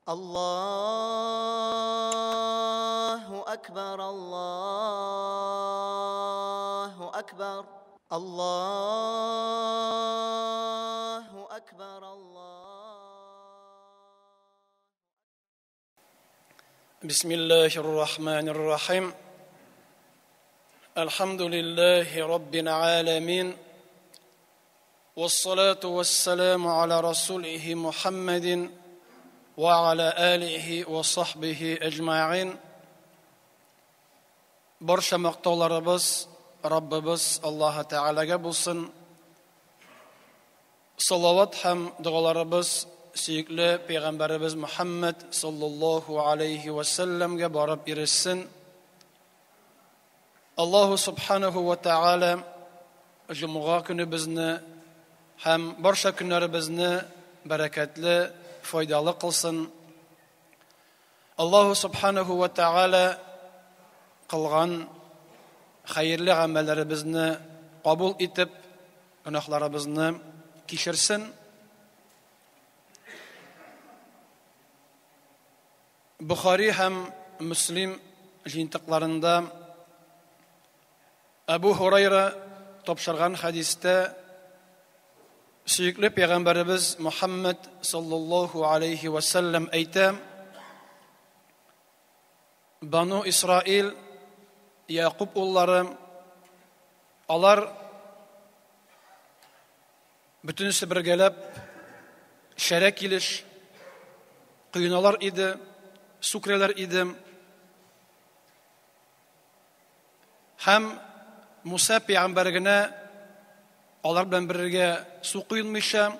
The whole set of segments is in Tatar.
الله أكبر الله أكبر الله أكبر بسم الله الرحمن الرحيم الحمد لله رب العالمين والصلاة والسلام على رسوله محمد وعلى آله وصحبه أجمعين برشا مقتولارыбыз Rabbimiz Allah Teala'ga bulsun. Salavat ham dualarыбыз suyukli Peygamberimiz Muhammed sallallahu aleyhi ve sellem'ge barıp erişsin. Allahu subhanahu ve Teala Cuma günü bizni hem barcha günlerimizni bereketli, faydalı kılsın. Allahu subhanahu ve Teala kılgan hayırlı amellerimizni kabul etip günahlarımızı kişirsin. Bukhari hem Müslim jintiqlarında Ebu Hureyre topşırgan hadiste suyukli Peygamberimiz Muhammed sallallahu aleyhi ve sellem ayta Banu İsrail Yaqub oğulları alar bütünüsü birgelep şerek iliş kıyınalar idi, sukreler idi. Hem Musa peygamberine alar bilen birge su kıyılmışa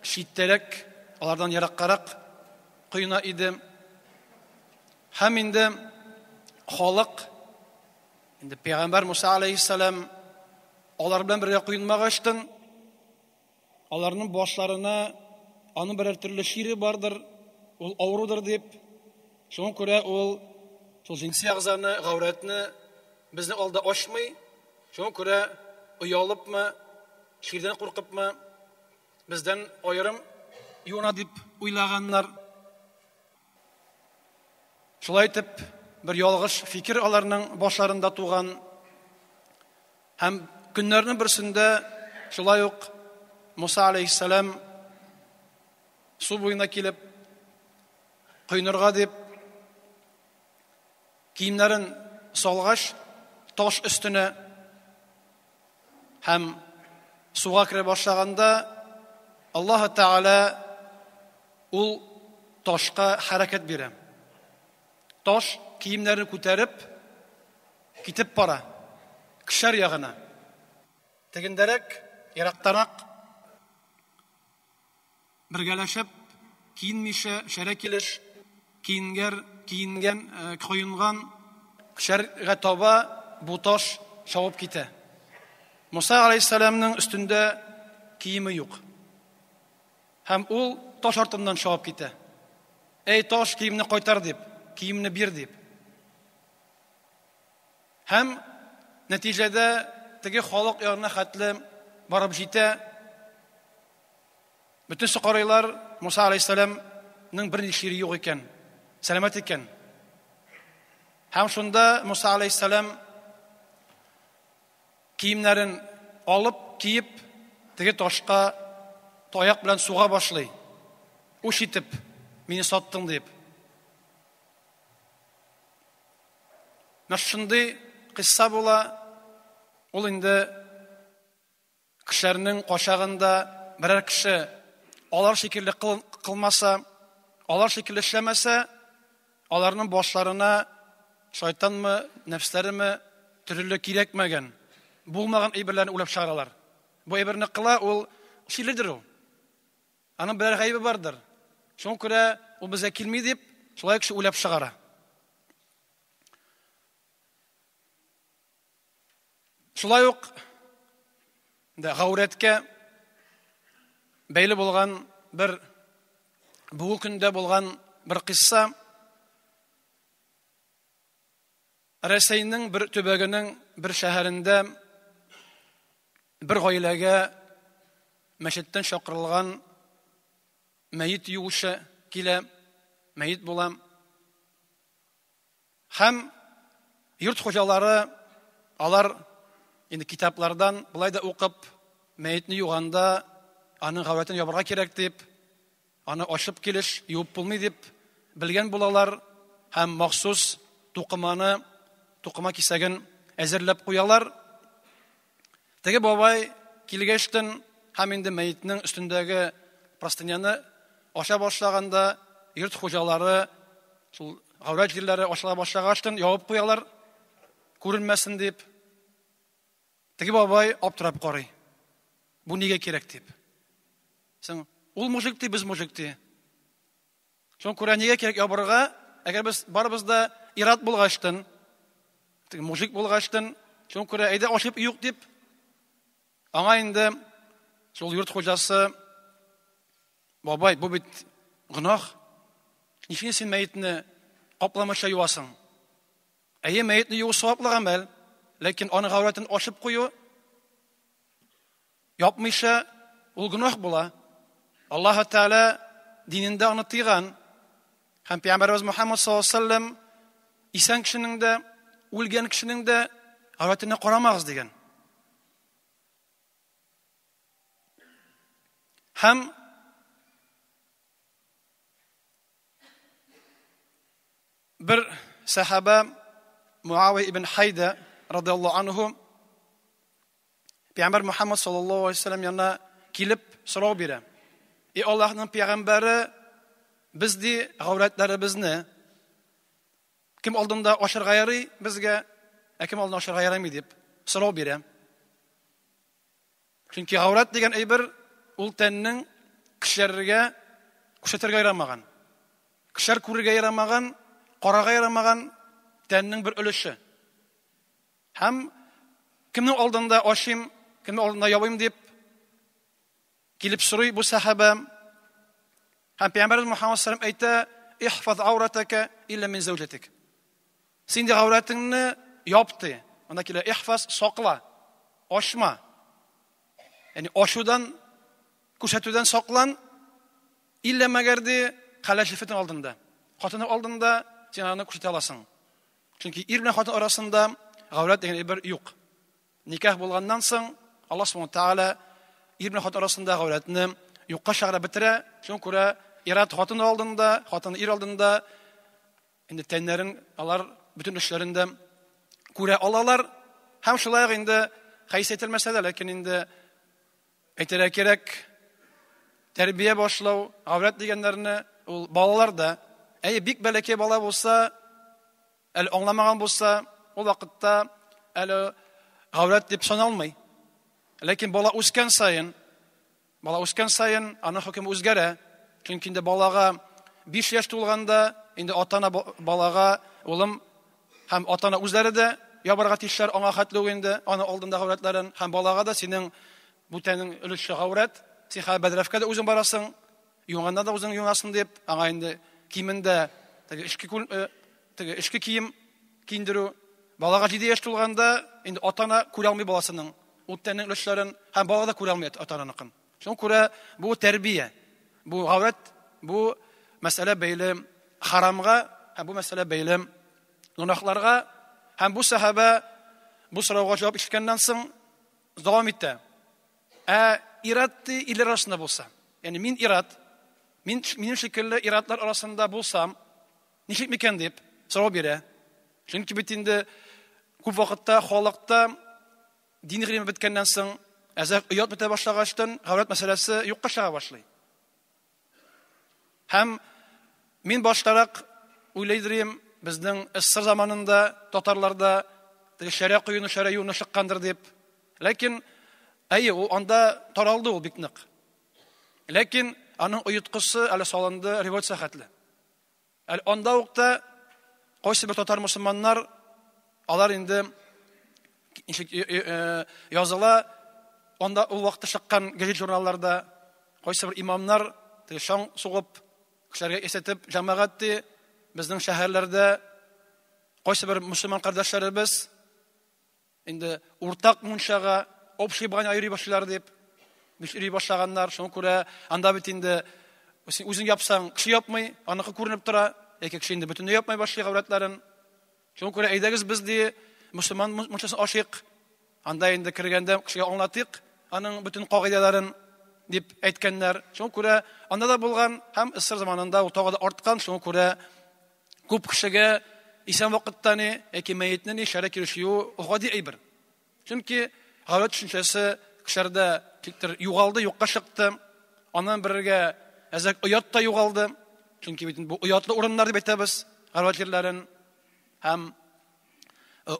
şiddetek alardan yarakkarak kıyına idi. Hem indi halak indi Peygamber Musa aleyhisselam alar bilen birge kıyılmağaçtın. Alarının başlarına anı birer türlü şiiri vardır. Ol avrudur deyip şuna göre ol jinsi ağzını, gavretini bizni alda aşmay. Şuna göre uyalıp mı, şiirden korkup mı bizden ayırım yuna deyip uylağanlar. Şulay etip bir yalğış fikir alarının başlarında tuğan hem günlerinin birisinde şulay yok Musa aleyhisselam su boyuna kelip kıynırga deyip kiyimlerin salgaç taş üstüne hem suğa kire başlaganda Allah Teala ul taşqa hareket bire. Taş kiyimlerini ko'tarib kitib para kishar yag'ina. Teginderek yaraqtarak birgalashib kiyinmisha sharek kilish kiyingan qo'yingan kisharga toba bu tosh shavib kete. Musa aleyhisselamның üstünde kiyimi yok. Hem ul taş ortından shavib kete. Ey taş kiyimni qaytar deb, kiyimni bir deb. Hem neticede tegi xalq yanına xatli barıp jite. Bütün suqaraylar Musa aleyhisselamның bir şiiri yok iken, selamet iken. Hem şunda Musa aleyhisselam kiyimlerin alıp kiyip tegi taşqa ayak bilen suğa başlay. O şitip meni sattın deyip. Naşşındı qissa bola ol indi kişilerinin qoşağında birer kişi alar şekilde kılmasa, alar şekilde işlemese, alarının başlarına şeytan mı, nefsleri mi türlü kirekmegen, bulmagan ibirlerini ulap çağıralar. Bu ibirini kıla ol şilidir o. Anın birer gaybi vardır. Şuna göre o bize kilmi deyip, şulay kişi ulap çağıra. Şulay yok da gavretke beyli bolgan bir bu günde bolgan bir kissa Reseyn'in bir töbeginin bir şehirinde bir gailege meşetten şakırılgan meyit yuvuşa kile мәйет булам. Һәм йорт хуҗалары алар инде китаплардан булай да укып, мәетне юганда аның гавратын ябарга кирәк дип, аны ашып килеш юып булмый дип белгән булалар һәм махсус туқыма кисәген әзерләп куялар. Теге бабай килгәчтен һәм инде мәетнең өстендәге простыняны аша башлаганда йорт хуҗалары шул гаврат җирләре ашала башлагачтын ябып куялар күренмәсен дип. Теге бабай аптырап карый. Бу нигә кирәк дип. Сен ул мужик ди, без мужик ди. Шуң күрә нигә кирәк ябырга? Әгәр без барыбыз да ират булгачтын, теге мужик булгачтын, шуң күрә әйдә ашып юк дип. Аңа инде шул йорт хуҗасы: "Бабай, бу бит гынах. Ничек син мәетне капламыйча юасың? Әйе, мәетне юу саваплы гамәл, ләкин аны гавратын ашып кую yapмыйча ул гынах була. Аллаһ Тәгалә динендә аны тыйган. Һәм Пәйгамбәрбез Мөхәммәд саллаллаһу алейһи ва саллям исән кешенең дә, үлгән кешенең дә гавратына карамагыз дигән. Һәм bir сахаба Муавия ибн Хайда радиллаһу анху Пәйгамбәр Мөхәммәд саллаллаһу алейһи ва саллям янына килеп сорау бирә. И Аллаһның пәйгамбәре безди гавратларыбызны кем алдында ашырга ярый безгә, кем алдында ашырга ярамый дип сорау бирә. Чөнки гаврат дигән әйбер ул тәннең кешеләргә күрсәтергә ярамаган, кешеләр күрергә ярамаган, карарга ярамаган тәннең бер өлеше. Һәм кемнең алдында ашыйм, кемнең алдында ябыйм дип килеп сорый бу сахаба. Һәм Пәйгамбәр Мөхәммәд саллаллаһу алейһи ва саллям әйтә: "Ихфаз ауратака илля мин зәүҗатик." Син дә гавратыңны япты. Анда килә: "Ихфаз, сакла, ашма." Яни ашудан, күрсәтүдән саклан, илля мәгәрди халашифетен алдында. Хатыны алдында син аны күрсәтә аласың. Чөнки ир белән хатын арасында гаврат дигән бер юк. Никах булганнан соң Аллаһ Субханаһу Тәгалә ир белән хатын арасында гавратны юкка чыгарып бетерә. Шуңа күрә ират хатын алдында, хатын ир алдында инде тәннәрен алар бүтән эшләрендә күрә алалар. Һәм шулай инде хәйс ителмәсә дә, ләкин инде әйтергә кирәк, тәрбия башлау, гаврат дигәннәрне ул балаларда, бик бәләкәй бала булса, әле аңламаган булса, ул вакытта әле гаврат дип саналмый. Ләкин бала үскән сайын, аның хөкеме үзгәрә. Чөнки инде балага 5 яшь тулганда, инде ата-ана балага улым һәм ата-ана үзләре дә ябарга тиешләр аңа хәтле инде, аны алдында гавратларын, һәм балага да синең бу тәнең өлеше гаврат, син бәдрәфкә дә үзең барасың, юнганда да үзең юнасың дип, аңа инде кимендә теге эшке кием киндерү. Балага 7 яшь тулганда, инде ата-ана күрә алмый баласының ул тәнең өлешләрен, һәм бала да күрә алмый ата-ананыкын. Шуңа күрә бу тәрбия, бу гаврат, бу мәсьәлә бәйле харамга, һәм бу мәсьәлә бәйле гынахларга. Һәм бу сахаба бу сорауга җавап ишеткәннән соң дәвам итә. Иратты илер арасында булса, яни мин ират, минем шикелле иратлар арасында булсам, ничек микән дип сорау бирә. Чөнки бит инде күп вакытта халыкта дин гыйлеме беткәннән соң, оят бетә башлагачтан гаврат мәсьәләсе юкка чыга башлый. Һәм мин баштарак уйлыйдырым, безнең эсер заманында татарларда шәрә куюны, шәрә юны чыккандыр дип. Ләкин ул анда таралды ул бик нык. Ләкин аның ояткысы әле салынды революция хәтле. Әле анда вакытта кайсы бер татар мусламаннар алар инде языла, анда ул вакытта чыккан гәзит журналларда кайсы бер имамнар шаң сугып, кешеләргә әсәтеп, җәмәгатьте безнең шәһәрләрдә кайсы бер мусламан кардәшләребез инде уртак мунчага общий бан айрый башлар дип, биш йөри башлаганнар. Шуңа күрә анда бит инде Син үзең япсаң, кеше япмый, аныкы күренеп тора, яки кеше инде бөтенләй япмый башлый гавратларын. Шуңа күрә әйдәгез без ди мөселман мунчасын ашыйк. Анда инде кергәндә кешегә аңлатыйк аның бөтен кагыйдәләрен дип әйткәннәр. Шуңа күрә анда да булган һәм исыр заманында ул тагы да арткан. Шуңа күрә күп кешегә исән вакытта ни яки мәетне ни шәрә кирешү гади әйбер. Чөнки гаврат төшенчәсе кешеләрдә тиктер югалды, юкка чыкты. Аннан бергә әзәк оят та югалды. Чөнки бит бу оятлы урыннар дип әйтәбез гаврат җирләрен. Һәм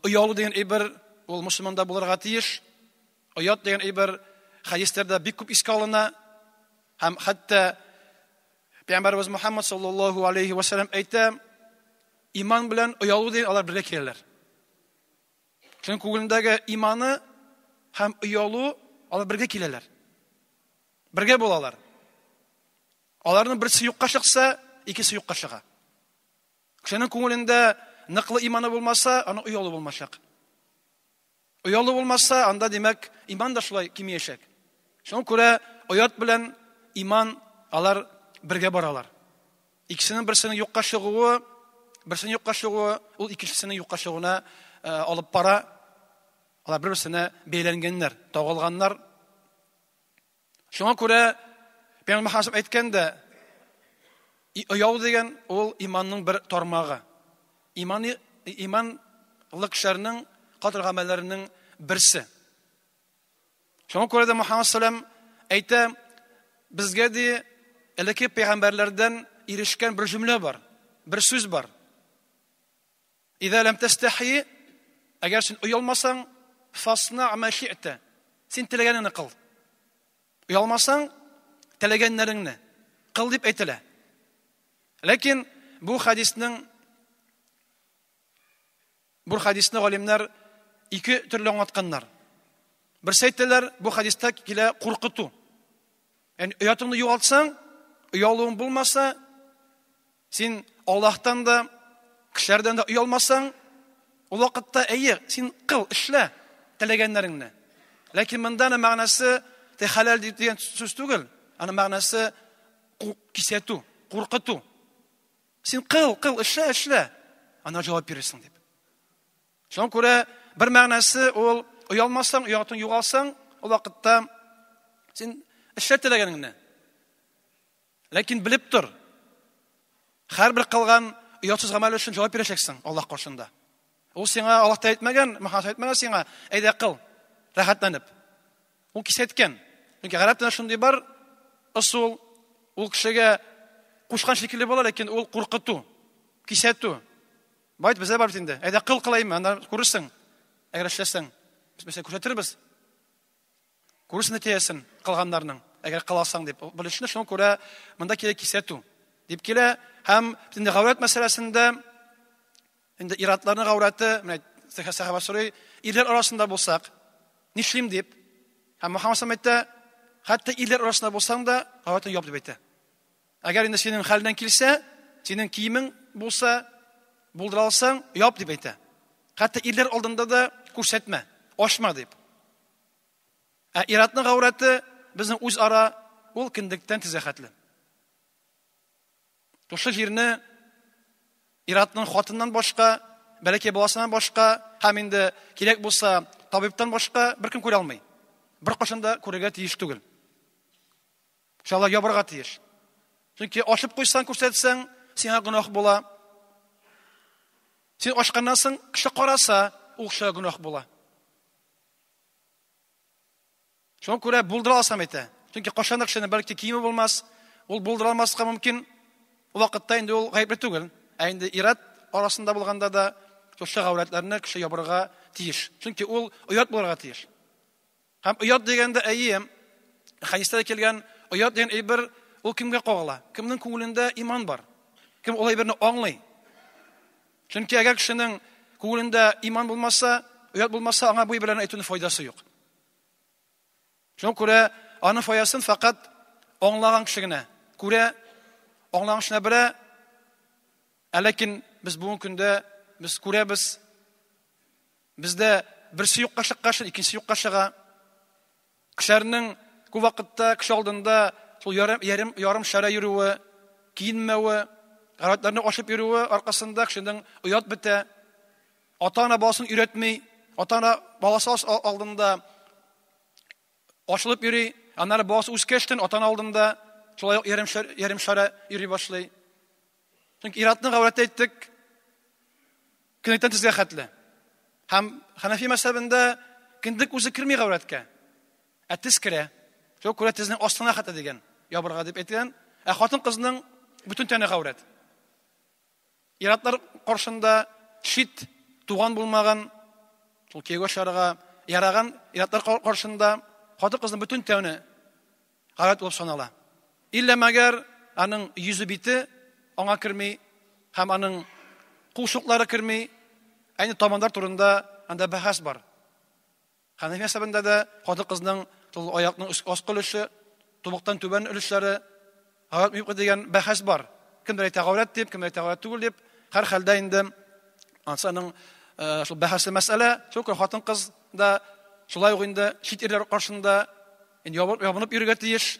оялу дигән әйбер ул мусламанда булырга тиеш. Оят дигән әйбер хадисләрдә бик күп искә алына. Һәм хәтта Пәйгамбәрбез Мөхәммәд саллаллаһу алейхи ва саллям әйтә, иман белән оялу дигән алар бергә киләләр. Чөнки күңелендәге иманы һәм оялу алар бергә киләләр. Бергә булалар. Аларның берсе юкка чыкса, икесе юкка чыга. Кешенең күңелендә ныклы иманы булмаса, аны оялу булмашак. Оялу булмаса, анда димәк, иман да шулай кимиячәк. Шуңа күрә оят белән иман алар бергә баралар. Икесенең берсенең юкка чыгуы, ул икенчесенең юкка чыгуына алып бара. Алар бер-берсенә бәйләнгәннәр, тагылганнар. Шуңа күрә Пәйгамбәр Хәсән әйткәндә, оялу дигән ул иманның бер тармагы. Иманлык кешеләрнең катыр гамәлләренең берсе. Шуңа күрә дә Мөхәммәд саллям әйтә, безгә ди элекке пәйгамбәрләрдән ирешкән бер җөмлә бар, бер сүз бар. Иза лам тастахи, әгәр син оялмасаң, фасна ма ши'та. Син теләгәнеңне кыл. Оялмасаң, теләгәннәреңне кыл дип әйтелә. Ләкин бу хадисны галимнәр ике төрле аңлатканнар. Берсе әйттеләр, бу хадиста килә куркыту. Ягъни оятыңны югалтсаң, оялуың булмаса, син Аллаһтан да, кешеләрдән дә оялмасаң, ул вакытта әйе, син кыл, эшлә теләгәннәреңне. Ләкин монда мәгънәсе халал дигән сүз түгел. Аны мәгънәсе кисәтү, куркыту. Син кыл, эшлә. Ана җавап бирерсең дип. Шуңа күрә бер мәгънәсе ул оялмасаң, оятың югалсаң, ул вакытта син эшлә теләгәнеңне. Ләкин белеп тор. Һәрбер кылган оятсыз гамәл өчен җавап бирәчәксең Аллаһ каршында. Ул сиңа Аллаһ та әйтмәгән, Мөхәммәд әйтмәгән сиңа, әйдә кыл, рәхәтләнеп. Ул кисәткән. Чөнки гарәптә шундый бар, ысул, ул кешегә кушкан шикелле була, ләкин ул куркыту, кисәтү. Байт безә бар бит инде. Әйдә кыл кылайым, анда күрерсең. Әгәр эшләсәң, без күрсәтербез. Күрсен нәтиҗәсен кылганнарның, әгәр кыласаң дип. Белешне шуңа күрә монда кирәк кисәтү. Дип килә һәм инде гаврат мәсьәләсендә инде иратларның гавраты, менә сахаба сорый, ирләр арасында булсак, нишлим дип. Һәм Мөхәммәд әйтә, хәтта ирләр арасында булсаң да, гавратын яп дип әйтә. Әгәр инде синең хәлдән килсә, синең киемең булса, булдыра алсаң, яп дип әйтә. Хәтта ирләр алдында да күрсәтмә, ашма дип. Иратның гавраты безнең үз ара ул киндектән тизәхәтле. Тушы җирне иратның хатыннан башка, бәлки баласынан башка, һәм инде кирәк булса табибтан башка беркем күрә алмый. Бер кашында күрергә тиеш түгел. Иншалла ябырга тиеш. Чөнки ашып куйсаң, күрсәтсәң, сиңа гөнаһ була. Син ашканнан соң кеше караса, ул кешегә гөнаһ була. Шуңа күрә булдыра алсам әйтә. Чөнки кашанда кешенең бәлки киеме булмас, ул булдыра алмаска мөмкин. Ул вакытта инде ул гаепле түгел. Инде ират арасында булганда да шушы гавратларны кеше ябырга тиеш. Чөнки ул оят булырга тиеш. Һәм оят дигәндә әйе, хадистә килгән оят дигән әйбер ул кемгә кагыла? Кемнең күңелендә иман бар? Кем ул әйберне аңлый? Чөнки әгәр кешенең күңелендә иман булмаса, оят булмаса, аңа бу әйберләрне әйтүнең файдасы юк. Шуңа күрә аның файдасын фақат аңлаган кеше генә күрә, аңлаган кешенә белә. Ләкин без бүгенге көндә без күрәбез, бездә берсе юкка чыккан, икенчесе юкка чыга. Кешеләрнең күп вакытта кеше алдында шул ярым шара йөрүе, киенмәве, гарәтләрне ашып йөрүе аркасында кешенең уят бетә. Ата-ана баласын өйрәтми, ата-ана баласы алдында ашылып йөри, аннары баласы үскәчтен ата-ана алдында шулай ярым шара йөри башлый. Чөнки иратны гаврәт әйттек, кинәттән тизгә хәтле. Һәм Ханафи мәсәбендә киндек үзе кирми гаврәткә. Тез керә. Шул күрә тезнең астына хәтта дигән. Ябырга дип әйткән. Хатын кызның бүтән тәне гаврәт. Иратлар каршында шит туган булмаган, шул киегә шарга яраган иратлар каршында хатын кызның бүтән тәне гаврәт булып санала. Иллә мәгәр аның йөзе бите аңа кирми, һәм аның кулчуклары кирми, әйне тамандар турында анда бәхәс бар. Ханафи мәсәбендә дә хатын кызның шул аякның аскы өлеше, тубыктан түбән өлешләре гаврәт юк дигән бәхәс бар. Кемдер әйтә гаврәт дип, кемдер әйтә гаврәт түгел дип, һәр хәлдә инде ансаның шул бәхәсле мәсьәлә, шул хатын кыз да шулай ук инде шит ирләр каршында ябынып йөрергә тиеш.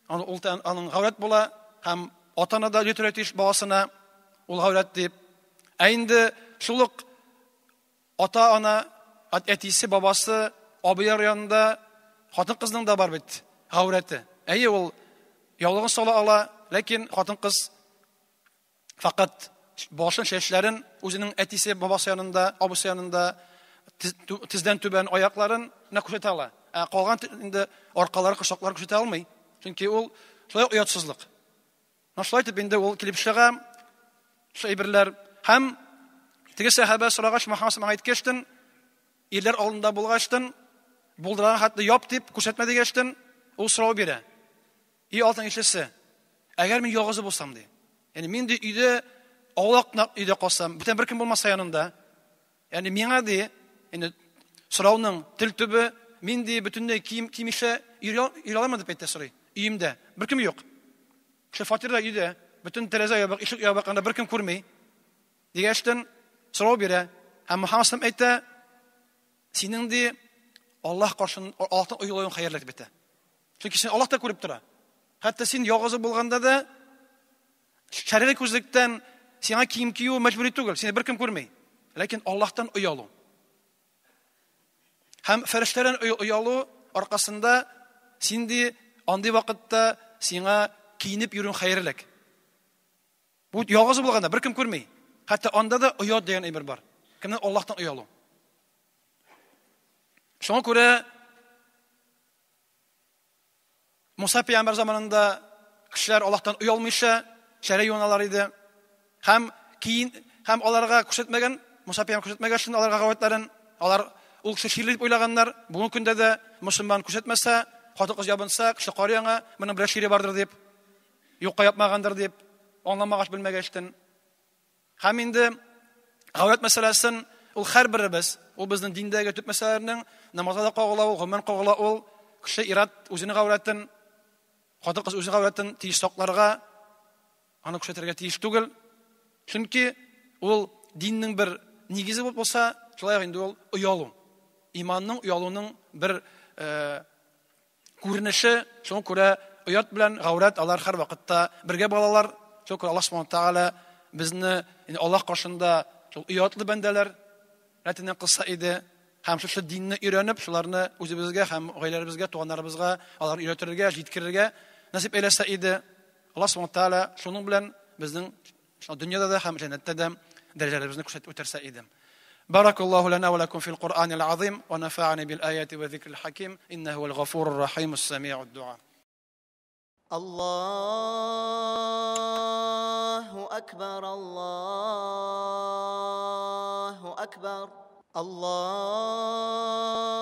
Аның гаврәт була һәм ата-ана да өйрәтергә тиеш баласына ул гаврәт дип. Инде шул ук ата-ана, әтисе, бабасы, абыйлар янында хатын кызның да бар бит гаврәте. Ул яулыгын сала ала, ләкин хатын кыз фақат башын, шәчләрен үзенең әтисе, бабасы янында, абысы янында тиздән түбән аякларын күрсәтә ала. Калган инде аркалары, кочаклары күрсәтә алмый. Чөнки ул шулай уятсызлык. Шулай дип инде ул килеп чыга. Шәйберләр һәм теге сахаба сорагач Мөхәммәд сәлләллаһу алейһи ва сәлләм ирләр алдында булгачтын, булдырган хәтта яп дип күрсәтмә дигәчтен, ул сорау бирә. Алтын ишесе, әгәр мин ялгызы булсам ди. Ягъни мин ди өйдә аулакна өйдә калсам, бүтән беркем булмаса янында. Ягъни миңа ди, инде сорауның тел төбе, мин ди бүтәнләй кимешә йөри аламы дип әйтә сорый. Өемдә беркем юк. Шу фатирда өйдә бүтән тәрәзә ябык, ишек ябык, анда беркем күрми. Дигәчтен сорау бирә. Һәм Мөхәммәд әйтә, синең ди Аллаһ каршында Аллаһтан уйлауың хәерле дип әйтә. Чөнки син Аллаһ та күреп тора. Хәтта син ялгызы булганда да шәригъи күзлектән сиңа кием кию мәҗбүри түгел, сине беркем күрми. Ләкин Аллаһтан уялу. Һәм фәрештәдән уялу аркасында син ди андый вакытта сиңа киенеп йөрүң хәерлек. Бу ялгызы булганда беркем күрми. Хәтта анда да уят дигән әйбер бар. Кемнән Аллаһтан уялу. Шуңа күрә Муса пәйгамбәр заманында кешеләр Аллаһтан уялмыйча шәрә юналар иде. Һәм аларга күрсәтмәгән, Муса пәйгамбәр күрсәтмәгән шуны аларга гаврәтләрен, алар ул кеше ширле дип уйлаганнар. Бүгенге көндә дә мусульман күрсәтмәсә, хатын кыз ябынса, кеше карый аңа, моның бер шире бардыр дип, юкка япмагандыр дип, аңламагач белмәгәчтен. Һәм инде гаврәт мәсьәләсен ул һәрберебез, ул безнең диндәге төп мәсьәләләрнең намазда кагылау, гомумән кагылау, кеше ират үзенең гаврәтен, хатын кыз үзенең гаврәтен тиеш сакларга, аны күрсәтергә тиеш түгел. Чөнки ул диннең бер нигезе булса, шулай инде ул уялу. Иманның, уялуның бер күренеше, шуңа күрә уят белән гаврәт алар һәр вакытта бергә балалар. Шуңа күрә Аллаһ Субханаһу тааля безне Аллаһ каршында шул уятлы бәндәләр рәтеннән кылса иде. Һәм шушы динне өйрәнеп, шуларны үзебезгә һәм гаиләләребезгә, туганнарыбызга алар өйрәтергә, җиткерергә насип әйләсә иде. Аллаһ Субханаһу тааля шуның белән безнең дөньяда да һәм җәннәттә дә дәрәҗәләребезне күрсәтеп үтәрсә иде. Баракаллаһу лана ва лакум фил Qur'анил азим ва нафa'ani бил аяти ва зикрил хаким иннаху вал гафурур рахим ас-сами'уд ду'a. Allahu akbar, Allahu akbar, Allah